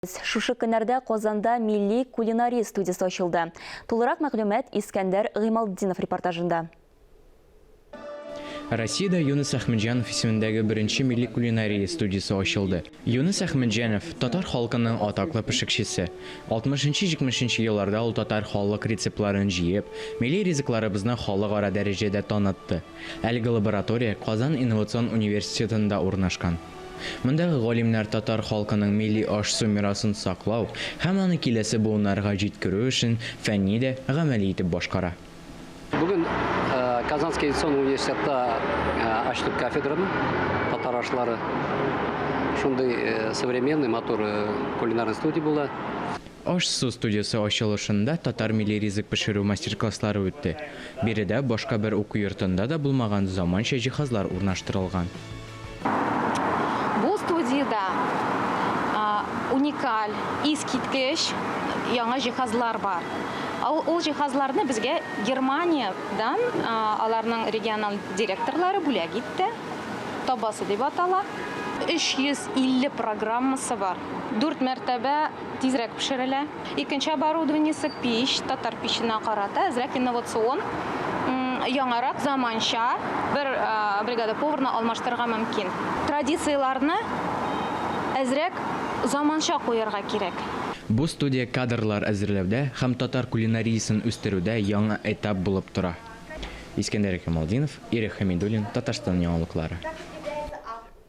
Шушы көннәрдә Казанда милли кулинария студиясы ачылды. Тулырак мәгълүмат Искәндәр Гыймалдинов репортажында. Россияда Юнус Ахмеджанов исемендәге беренче милли кулинария студиясы ачылды. Юнус Ахмеджанов татар халкының атаклы пешекчесе. 60-70 елларда ул татар халык рецептларын җыеп, милли ризыкларыбызны халыкара дәрәҗәдә танытты. Әлеге лаборатория Казан инновацион университетында урнашкан. Мондагы галимнәр татар халкының милли аш-су мирасын саклау һәм аны киләсе буыннарга җиткерү өчен фәнни дә гамәли итеп башкара. Бүгін Казанский инновацион университетта ачлык кафедраны татар ашлары. Шундай современный мотор кулинарный студия була. Аш-су студиясы ачылышында татар милли ризык пешерү мастер-класслары үтте. Биредә башка бер уку йортында да булмаган заманча җиһазлар урнаштырылган. Бу студияда уникаль, искиткеч яңа җиһазлар бар. Ул җиһазларны безгә Германиядан аларның региональ директорлары бүләк итте. Табасы дип атала. 350 программасы бар. 4 мәртәбә тизрәк пешерелә. Икенче оборудованиесе пич, татар пиченә карата, әзрәк инновацион, яңарак заманча бер бригада поварны алмаштырырга мөмкин. Традицияларны әзрәк заманча куярга кирәк. Бу студия кадрлар әзерләүдә һәм татар кулинариясын үстерүдә яңа этап булып тора. Искәндәр Гыймалдинов, Ирек Хәмидуллин, Татарстан яңалыклары.